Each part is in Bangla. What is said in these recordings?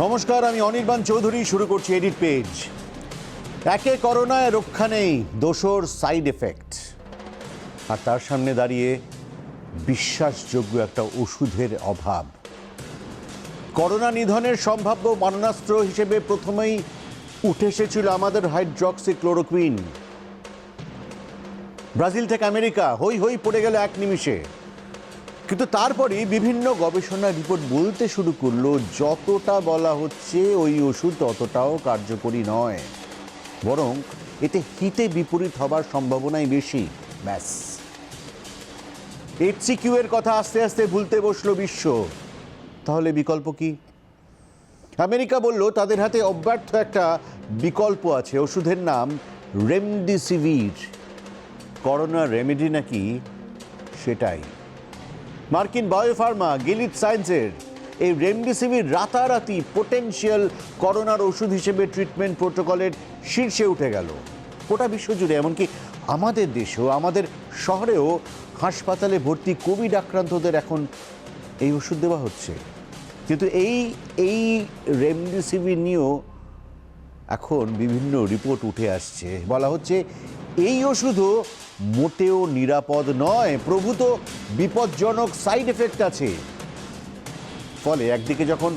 নমস্কার, আমি অনির্বাণ চৌধুরী। শুরু করছি এডিট পেজ। একে করোনায় রক্ষা নেই, দোসর সাইড এফেক্ট, আর তার সামনে দাঁড়িয়ে বিশ্বাসযোগ্য একটা ওষুধের অভাব। করোনা নিধনের সম্ভাব্য মারণাস্ত্র হিসেবে প্রথমেই উঠে এসেছিল আমাদের হাইড্রক্সিক্লোরোকুইন। ব্রাজিল থেকে আমেরিকা হই হই পড়ে গেল এক নিমিষে। কিন্তু তারপরই বিভিন্ন গবেষণা রিপোর্ট বলতে শুরু করলো যতটা বলা হচ্ছে ওই ওষুধ ততটাও কার্যকরী নয়, বরং এতে হিতে বিপরীত হবার সম্ভাবনাই বেশি। ব্যাস, HCQ এর কথা আস্তে আস্তে ভুলতে বসলো বিশ্ব। তাহলে বিকল্প কি? আমেরিকা বলল তাদের হাতে অব্যর্থ একটা বিকল্প আছে, ওষুধের নাম রেমডেসিভির। করোনা রেমেডি নাকি সেটাই। মার্কিন বায়োফার্মা গিলিড সায়েন্সের এই রেমডেসিভির রাতারাতি পোটেনশিয়াল করোনার ওষুধ হিসেবে ট্রিটমেন্ট প্রোটোকলের শীর্ষে উঠে গেল গোটা বিশ্বজুড়ে। এমনকি আমাদের দেশেও, আমাদের শহরেও হাসপাতালে ভর্তি কোভিড আক্রান্তদের এখন এই ওষুধ দেওয়া হচ্ছে। কিন্তু এই রেমডেসিভির নিয়েও এখন বিভিন্ন রিপোর্ট উঠে আসছে। বলা হচ্ছে এই ওষুধও মোটেও নিরাপদ নয়, প্রভূত বিপজ্জনক সাইড এফেক্ট আছে। ফলে একদিকে যখন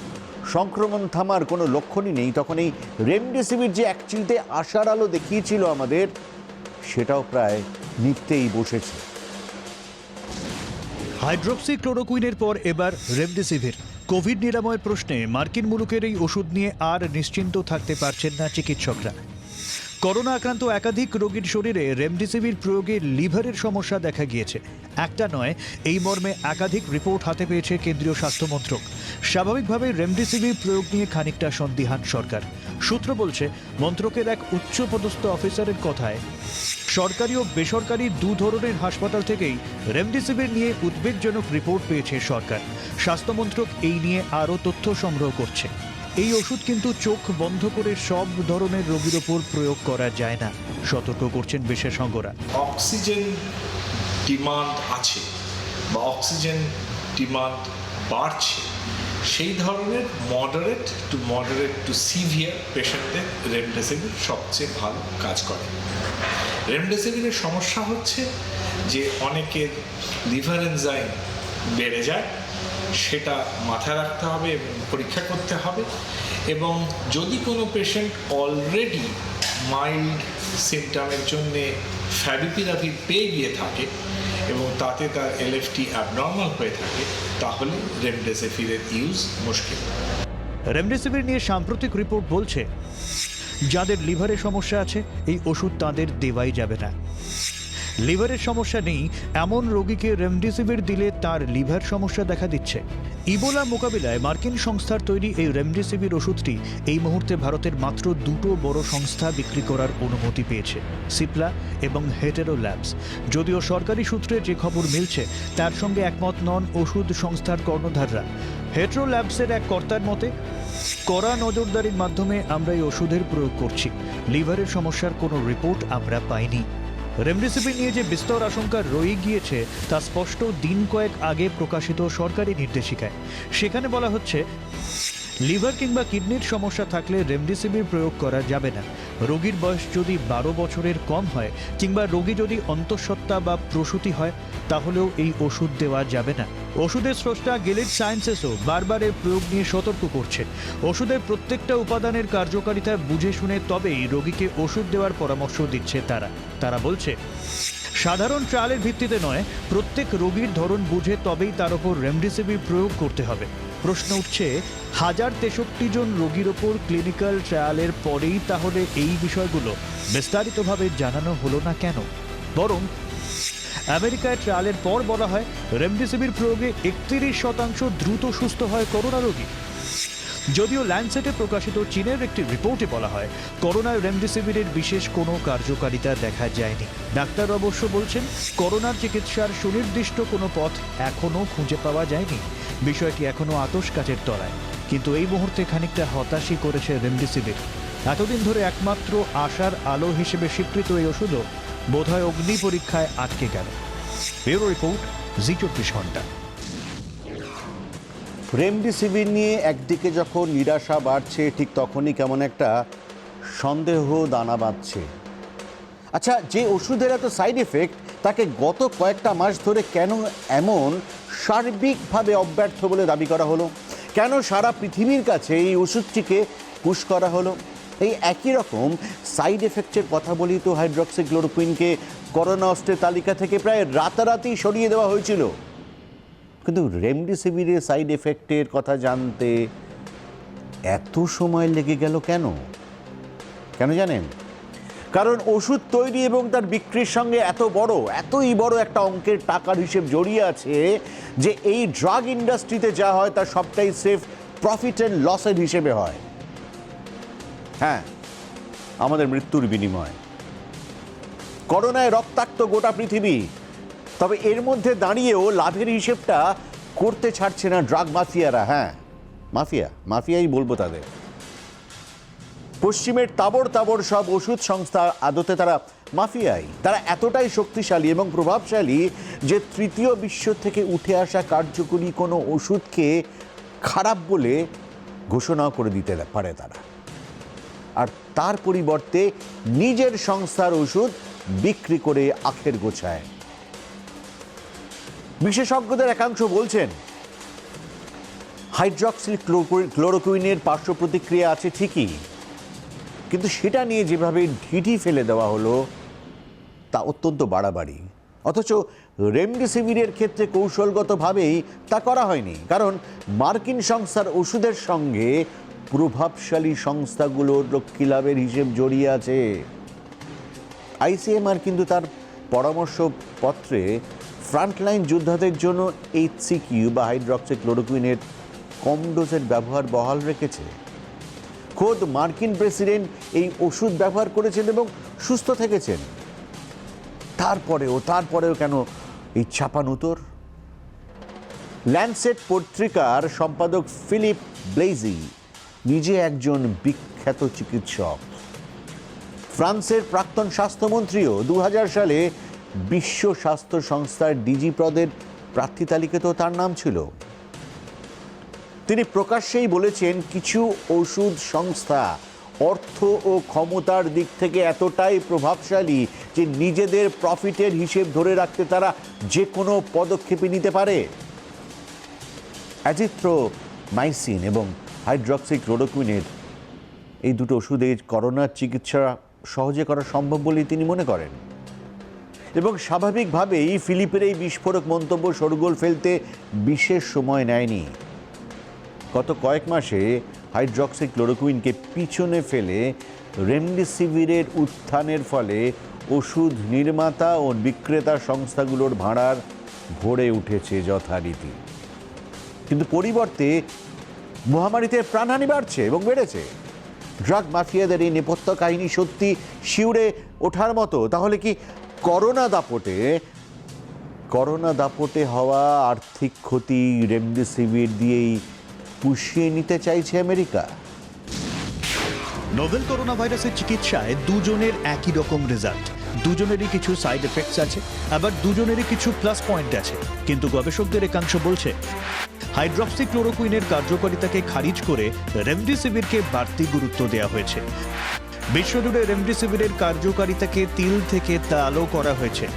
সংক্রমণ থামার কোনো লক্ষণই নেই, তখন এই রেমডেসিভির যে একচিলতে আশার আলো দেখিয়েছিল আমাদের, সেটাও প্রায় নিত্যেই বসেছে। হাইড্রক্সিক্লোরোকুইনের পর এবার রেমডেসিভির। কোভিড নিরাময়ের প্রশ্নে মার্কিন মুলুকের এই ওষুধ নিয়ে আর নিশ্চিন্ত থাকতে পারছেন না চিকিৎসকরা। করোনা আক্রান্ত একাধিক রোগীর শরীরে রেমডেসিভির প্রয়োগে লিভারের সমস্যা দেখা গিয়েছে। একটা নয়, এই মর্মে একাধিক রিপোর্ট হাতে পেয়েছে কেন্দ্রীয় স্বাস্থ্য মন্ত্রক। স্বাভাবিকভাবে রেমডেসিভির প্রয়োগ নিয়ে খানিকটা সন্দিহান সরকার। সূত্র বলছে, মন্ত্রকের এক উচ্চপদস্থ অফিসারের কথায় সরকারি ও বেসরকারি দু ধরনের হাসপাতাল থেকেই রেমডেসিভির নিয়ে উদ্বেগজনক রিপোর্ট পেয়েছে সরকার। স্বাস্থ্য মন্ত্রক এই নিয়ে আরও তথ্য সংগ্রহ করছে। এই ওষুধ কিন্তু চোখ বন্ধ করে সব ধরনের রোগীর ওপর প্রয়োগ করা যায় না, সতর্ক করছেন বিশেষজ্ঞরা। অক্সিজেন ডিমান্ড আছে বা অক্সিজেন ডিমান্ড বাড়ছে, সেই ধরনের মডারেট টু সিভিয়ার পেশেন্টদের রেমডেসিভির সবচেয়ে ভালো কাজ করে। রেমডেসিভিরের সমস্যা হচ্ছে যে অনেকের লিভার এনজাইম বেড়ে যায়, সেটা মাথায় রাখতে হবে এবং পরীক্ষা করতে হবে। এবং যদি কোনো পেশেন্ট অলরেডি মাইল্ড সিমটমের জন্যে ফ্যাভিপিরাভির পেয়ে গিয়ে থাকে এবং তাতে তার LFT অ্যাবনর্মাল হয়ে থাকে, তাহলে রেমডেসিভিরের ইউজ মুশকিল। রেমডেসিভির নিয়ে সাম্প্রতিক রিপোর্ট বলছে, যাদের লিভারের সমস্যা আছে এই ওষুধ তাদের দেওয়াই যাবে না। লিভারের সমস্যা নেই এমন রোগীকে রেমডেসিভির দিলে তার লিভার সমস্যা দেখা দিচ্ছে। ইবোলা মোকাবিলায় মার্কিন সংস্থার তৈরি এই রেমডেসিভির ওষুধটি এই মুহূর্তে ভারতের মাত্র দুটো বড় সংস্থা বিক্রি করার অনুমতি পেয়েছে, সিপলা এবং হেটেরো ল্যাবস। যদিও সরকারি সূত্রে যে খবর মিলছে তার সঙ্গে একমত নন ওষুধ সংস্থার কর্ণধাররা। হেটেরো ল্যাবসের এক কর্তার মতে, কড়া নজরদারির মাধ্যমে আমরা এই ওষুধের প্রয়োগ করছি, লিভারের সমস্যার কোনো রিপোর্ট আমরা পাইনি। রেমডেসিভির নিয়ে যে বিস্তর আশঙ্কা রয়ে গিয়েছে তা স্পষ্ট দিন কয়েক আগে প্রকাশিত সরকারি নির্দেশিকায়। সেখানে বলা হচ্ছে, লিভার কিংবা কিডনির সমস্যা থাকলে রেমডেসিভির প্রয়োগ করা যাবে না। রোগীর বয়স যদি 12 বছরের কম হয় কিংবা রোগী যদি অন্তঃসত্ত্বা বা প্রসূতি হয়, তাহলেও এই ওষুধ দেওয়া যাবে না। ওষুধের স্রষ্টা গিলিড সায়েন্সেসও বারবার এর প্রয়োগ নিয়ে সতর্ক করছে। ওষুধের প্রত্যেকটা উপাদানের কার্যকারিতা বুঝে শুনে তবেই রোগীকে ওষুধ দেওয়ার পরামর্শ দিচ্ছে তারা বলছে, সাধারণ ট্রায়ালের ভিত্তিতে নয়, প্রত্যেক রোগীর ধরন বুঝে তবেই তার ওপর রেমডেসিভির প্রয়োগ করতে হবে। প্রশ্ন উঠছে, 1063 জন রোগীর ওপর ক্লিনিক্যাল ট্রায়ালের পরেই তাহলে এই বিষয়গুলো বিস্তারিতভাবে জানানো হলো না কেন? বরং আমেরিকায় ট্রায়ালের পর বলা হয় রেমডেসিভির প্রয়োগে 31% দ্রুত সুস্থ হয় করোনা রোগী। যদিও ল্যান্ডসেটে প্রকাশিত চীনের একটি রিপোর্টে বলা হয় করোনায় রেমডেসিভিরের বিশেষ কোনো কার্যকারিতা দেখা যায়নি। ডাক্তার অবশ্য বলছেন, করোনার চিকিৎসার সুনির্দিষ্ট কোনো পথ এখনও খুঁজে পাওয়া যায়নি। বিষয়টি এখনও আতশ কাচের তলায়। কিন্তু এই মুহূর্তে খানিকটা হতাশই করেছে রেমডেসিভির। এতদিন ধরে একমাত্র আশার আলো হিসেবে স্বীকৃত এই ওষুধও বোধহয় অগ্নি পরীক্ষায় আটকে গেল। ব্যুরো রিপোর্ট, জি24 ঘন্টা। রেমডেসিভির নিয়ে একদিকে যখন নিরাশা বাড়ছে, ঠিক তখনই কেমন একটা সন্দেহ দানা বাঁধছে। আচ্ছা, যে ওষুধের এত সাইড এফেক্ট, তাকে গত কয়েকটা মাস ধরে কেন এমন সার্বিকভাবে অব্যর্থ বলে দাবি করা হলো? কেন সারা পৃথিবীর কাছে এই ওষুধটিকে পুশ করা হলো? এই একই রকম সাইড এফেক্টের কথা বলি তো হাইড্রক্সিক্লোরোকুইনকে করোনা অস্ত্রের তালিকা থেকে প্রায় রাতারাতি সরিয়ে দেওয়া হয়েছিল। কিন্তু রেমডেসিভিরের সাইড এফেক্টের কথা জানতে এত সময় লেগে গেল কেন? কেন জানেন? কারণ ওষুধ তৈরি এবং তার বিক্রির সঙ্গে এতই বড় একটা অঙ্কের টাকার হিসেব জড়িয়ে আছে যে এই ড্রাগ ইন্ডাস্ট্রিতে যা হয় তার সবটাই সেফ প্রফিট অ্যান্ড লসের হিসেবে হয়। হ্যাঁ, আমাদের মৃত্যুর বিনিময়। করোনায় রক্তাক্ত গোটা পৃথিবী, তবে এর মধ্যে দাঁড়িয়েও লাভের হিসেবটা করতে ছাড়ছে না ড্রাগ মাফিয়ারা। হ্যাঁ, মাফিয়াই বলবো তাদের। পশ্চিমের তাবড় সব ওষুধ সংস্থা আদতে তারা মাফিয়াই। তারা এতটাই শক্তিশালী এবং প্রভাবশালী যে তৃতীয় বিশ্ব থেকে উঠে আসা কার্যকরী কোনো ওষুধকে খারাপ বলে ঘোষণাও করে দিতে পারে তারা, আর তার পরিবর্তে নিজের সংস্থার ওষুধ বিক্রি করে আখের গোছায়। বিশেষজ্ঞদের একাংশ বলছেন হাইড্রক্সিক্লোরোকুইনের পার্শ্ব প্রতিক্রিয়া আছে ঠিকই, কিন্তু সেটা নিয়ে যেভাবে ঢিঢি ফেলে দেওয়া হলো তা অত্যন্ত বাড়াবাড়ি। অথচ রেমডেসিভিরের ক্ষেত্রে কৌশলগতভাবেই তা করা হয়নি, কারণ মার্কিন সংস্থার ওষুধের সঙ্গে প্রভাবশালী সংস্থাগুলোর লক্ষ্মী লাভের হিসেব জড়িয়ে আছে। আইসিএমআর কিন্তু তার পরামর্শপত্রে ফ্রন্টলাইন যোদ্ধাদের জন্য HCQ বা হাইড্রক্সিক্লোরোকুইনের কম ডোজের ব্যবহার বহাল রেখেছে। খোদ মার্কিন প্রেসিডেন্ট এই ওষুধ ব্যবহার করেছেন এবং সুস্থ থেকেছেন। তারপরেও কেন এই ছাপানুতোর? ল্যান্সেট পত্রিকার সম্পাদক ফিলিপ ব্লেজি নিজে একজন বিখ্যাত চিকিৎসক। ফ্রান্সের প্রাক্তন স্বাস্থ্যমন্ত্রীও 2000 সালে বিশ্ব স্বাস্থ্য সংস্থার ডিজি পদের প্রার্থী তালিকাতেও তার নাম ছিল। তিনি প্রকাশ্যেই বলেছেন, কিছু ওষুধ সংস্থা অর্থ ও ক্ষমতার দিক থেকে এতটাই প্রভাবশালী যে নিজেদের প্রফিটের হিসেব ধরে রাখতে তারা যে কোনো পদক্ষেপে নিতে পারে। অ্যাজিথ্রোমাইসিন এবং হাইড্রক্সিক্লোরোকুইনের এই দুটো ওষুধে করোনার চিকিৎসা সহজে করা সম্ভব বলেই তিনি মনে করেন। এবং স্বাভাবিকভাবেই ফিলিপের এই বিস্ফোরক মন্তব্য শোরগোল ফেলতে বিশেষ সময় নেয়নি। গত কয়েক মাসে হাইড্রক্সিক্লোরোকুইনকে পিছনে ফেলে রেমডেসিভিরের উত্থানের ফলে ওষুধ নির্মাতা ও বিক্রেতা সংস্থাগুলোর ভাড়ার ভরে উঠেছে যথারীতি। কিন্তু পরিবর্তে মহামারীতে প্রাণহানি বাড়ছে এবং বেড়েছে। ড্রাগ মাফিয়াদের এই নেপথ্য কাহিনী সত্যি শিউরে ওঠার মতো। তাহলে কি করোনা দাপটে হওয়া আর্থিক ক্ষতি রেমডেসিভির দিয়েই পুষিয়ে নিতে চাইছে আমেরিকা? নোভেল করোনা ভাইরাসের চিকিৎসায় দুজনের একই রকম রেজাল্ট। দুজনেরই কিছু সাইড এফেক্টস আছে, আবার দুজনেরই কিছু প্লাস পয়েন্ট আছে। কিন্তু গবেষকদের একাংশ বলছে হাইড্রক্সিক্লোরোকুইনের কার্যকারিতাকে খারিজ করে রেমডেসিভিরকে বাড়তি গুরুত্ব দেওয়া হয়েছে। বিশ্বজুড়ে রেমডেসিভিরের কার্যকারিতাকে তিল থেকে তালও করা হয়েছে।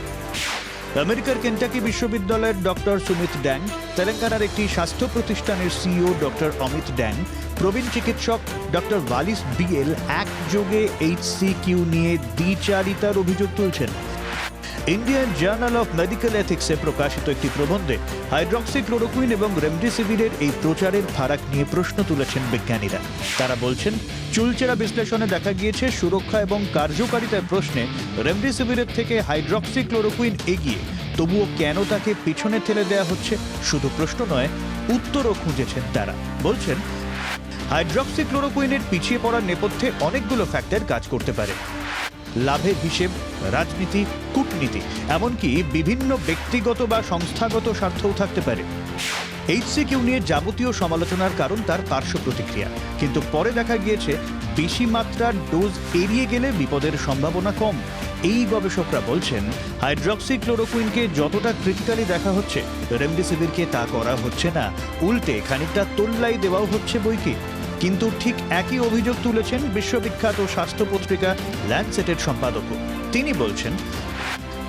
আমেরিকার কেন্টাকি বিশ্ববিদ্যালয়ের ডক্টর সুমিত ড্যাং, তেলেঙ্গানার একটি স্বাস্থ্য প্রতিষ্ঠানের সিইও ডক্টর অমিত ড্যাং, প্রবীণ চিকিৎসক ডক্টর ওয়ালিস বিএল একযোগে HCQ নিয়ে দ্বিচারিতার অভিযোগ তুলছেন। ইন্ডিয়ান জার্নাল অফ মেডিকেল এথিক্সে প্রকাশিত একটি প্রবন্ধে হাইড্রক্সিক্লোরোকুইন এবং রেমডেসিভিরের এই প্রচারের ফারাক নিয়ে প্রশ্ন তুলেছেন বিজ্ঞানীরা। তারা বলছেন, চুলচেরা বিশ্লেষণে দেখা গিয়েছে সুরক্ষা এবং কার্যকারিতার প্রশ্নে রেমডেসিভিরের থেকে হাইড্রক্সিক্লোরোকুইন এগিয়ে। তবুও কেন তাকে পিছনে ঠেলে দেওয়া হচ্ছে শুধু প্রশ্ন নয়, উত্তরও খুঁজেছেন তারা। বলছেন, হাইড্রক্সিক্লোরোকুইনের পিছিয়ে পড়ার নেপথ্যে অনেকগুলো ফ্যাক্টর কাজ করতে পারে। লাভের হিসেব, রাজনীতি, কূটনীতি, এমনকি বিভিন্ন ব্যক্তিগত বা সংস্থাগত স্বার্থও থাকতে পারে। HCQ নিয়ে যাবতীয় সমালোচনার কারণ তার পার্শ্ব প্রতিক্রিয়া। কিন্তু পরে দেখা গিয়েছে বেশি মাত্রার ডোজ এড়িয়ে গেলে বিপদের সম্ভাবনা কম। এই গবেষকরা বলছেন হাইড্রক্সিক্লোরোকুইনকে যতটা ক্রিটিক্যালি দেখা হচ্ছে রেমডেসিভিরকে তা করা হচ্ছে না, উল্টে খানিকটা তোল্লাই দেওয়াও হচ্ছে বইকি। কিন্তু ঠিক একই অভিযোগ তুলেছেন বিশ্ববিখ্যাত স্বাস্থ্য পত্রিকা ল্যান্ডসেটের সম্পাদকও। তিনি বলছেন,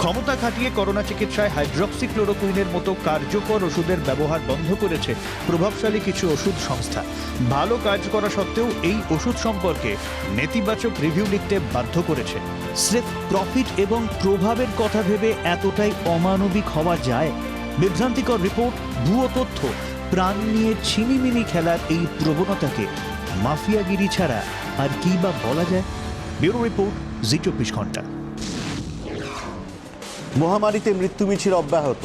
ক্ষমতা খাটিয়ে করোনা চিকিৎসায় হাইড্রক্সিক্লোরোকুইনের মতো কার্যকর ওষুধের ব্যবহার বন্ধ করেছে প্রভাবশালী কিছু ওষুধ সংস্থা। ভালো কাজ করা সত্ত্বেও এই ওষুধ সম্পর্কে নেতিবাচক রিভিউ লিখতে বাধ্য করেছে। স্রেফ প্রফিট এবং প্রভাবের কথা ভেবে এতটাই অমানবিক হওয়া যায়? বিভ্রান্তিকর রিপোর্ট, ভুয়ো তথ্য, প্রাণ নিয়ে ছিনিমিনি খেলার এই প্রবণতাকে মাফিয়াগিরি ছাড়া আর কি বা বলা যায়? ব্যুরো রিপোর্ট, জি24 ঘন্টা। মহামারীতে মৃত্যু মিছিল অব্যাহত,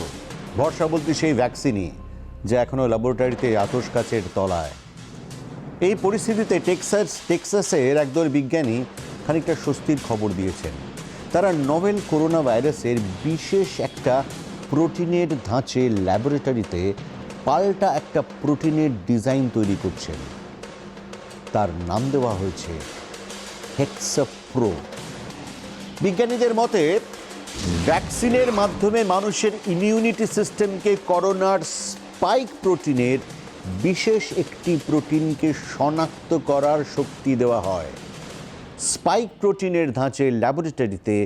ভরসা বলতে সেই ভ্যাকসিনই, যা এখনো ল্যাবরেটরিতে আতশ কাচের তলায়। এই পরিস্থিতিতে টেক্সাসের একদল বিজ্ঞানী খানিকটা স্বস্তির খবর দিয়েছেন। তারা নভেল করোনা ভাইরাসের বিশেষ একটা প্রোটিনের ধাঁচে ল্যাবরেটরিতে পাল্টা একটা প্রোটিনের ডিজাইন তৈরি করছেন। তার নাম দেওয়া হয়েছে হেক্সাপ্রো। বিজ্ঞানীদের মতে ভ্যাকসিনের মাধ্যমে মানুষের ইমিউনিটি সিস্টেমকে করোনার স্পাইক প্রোটিনের বিশেষ একটি প্রোটিনকে শনাক্ত করার শক্তি দেওয়া হয়। স্পাইক প্রোটিনের ধাঁচে ল্যাবরেটরিতে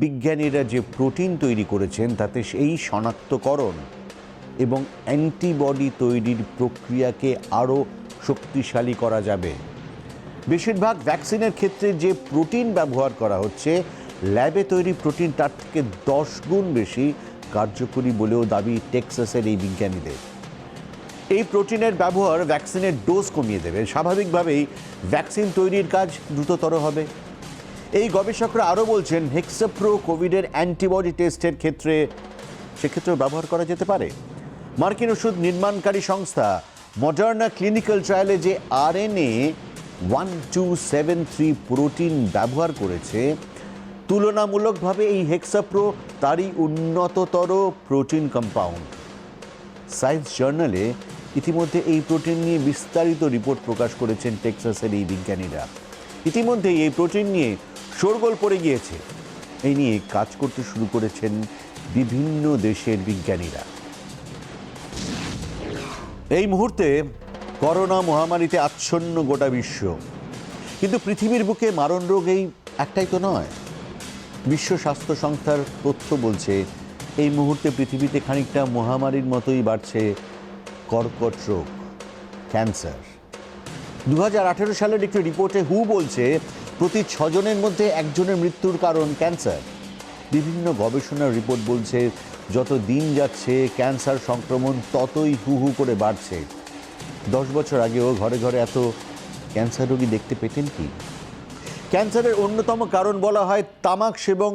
বিজ্ঞানীরা যে প্রোটিন তৈরি করেছেন তাতে সেই শনাক্তকরণ এবং অ্যান্টিবডি তৈরির প্রক্রিয়াকে আরও শক্তিশালী করা যাবে। বেশিরভাগ ভ্যাকসিনের ক্ষেত্রে যে প্রোটিন ব্যবহার করা হচ্ছে, ল্যাবে তৈরি প্রোটিন তার থেকে 10 গুণ বেশি কার্যকরী বলেও দাবি টেক্সাসের এই বিজ্ঞানীদের। এই প্রোটিনের ব্যবহার ভ্যাকসিনের ডোজ কমিয়ে দেবে, স্বাভাবিকভাবেই ভ্যাকসিন তৈরির কাজ দ্রুততর হবে। এই গবেষকরা আরও বলছেন, হেক্সাপ্রো কোভিডের অ্যান্টিবডি টেস্টের ক্ষেত্রে সেক্ষেত্রেও ব্যবহার করা যেতে পারে। মার্কিন ওষুধ নির্মাণকারী সংস্থা মডার্না ক্লিনিক্যাল ট্রায়ালে যে RNA 1273 প্রোটিন ব্যবহার করেছে, তুলনামূলকভাবে এই হেক্সাপ্রো তারই উন্নততর প্রোটিন কম্পাউন্ড। সায়েন্স জার্নালে ইতিমধ্যে এই প্রোটিন নিয়ে বিস্তারিত রিপোর্ট প্রকাশ করেছেন টেক্সাসের এই বিজ্ঞানীরা। ইতিমধ্যেই এই প্রোটিন নিয়ে শোরগোল পড়ে গিয়েছে। এই নিয়ে কাজ করতে শুরু করেছেন বিভিন্ন দেশের বিজ্ঞানীরা। এই মুহূর্তে করোনা মহামারীতে আচ্ছন্ন গোটা বিশ্ব, কিন্তু পৃথিবীর বুকে মারণ রোগ এই একটাই তো নয়। বিশ্ব স্বাস্থ্য সংস্থার তথ্য বলছে, এই মুহূর্তে পৃথিবীতে খানিকটা মহামারীর মতোই বাড়ছে কর্কট রোগ, ক্যান্সার। 2018 সালের একটি রিপোর্টে হু বলছে, প্রতি 6 জনের মধ্যে একজনের মৃত্যুর কারণ ক্যান্সার। বিভিন্ন গবেষণার রিপোর্ট বলছে, যত দিন যাচ্ছে ক্যান্সার সংক্রমণ ততই হু হু করে বাড়ছে। 10 বছর আগেও ঘরে ঘরে এত ক্যান্সার রোগী দেখতে পেতেন কি? ক্যান্সারের অন্যতম কারণ বলা হয় তামাক সেবন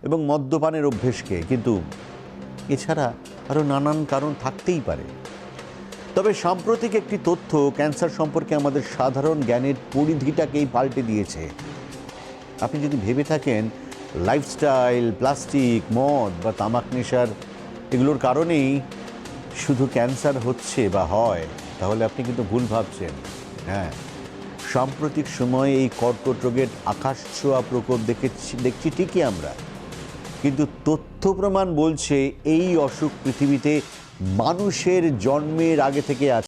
এবং মদ্যপানের অভ্যেসকে, কিন্তু এছাড়া আরও নানান কারণ থাকতেই পারে। তবে সাম্প্রতিক একটি তথ্য ক্যান্সার সম্পর্কে আমাদের সাধারণ জ্ঞানের পরিধিটাকেই পাল্টে দিয়েছে। আপনি যদি ভেবে থাকেন লাইফস্টাইল, প্লাস্টিক, মদ বা তামাক নেশার এগুলোর কারণেই শুধু ক্যান্সার হচ্ছে বা হয়, তাহলে আপনি কিন্তু ভুল ভাবছেন। হ্যাঁ, সাম্প্রতিক সময়ে এই কর্কট রোগের আকাশ ছোঁয়া প্রকোপ দেখছি ঠিকই আমরা, কিন্তু তথ্য প্রমাণ বলছে এই অসুখ পৃথিবীতে মানুষের জন্মের আগে থেকে আছে।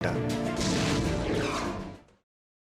রিপোর্টটা।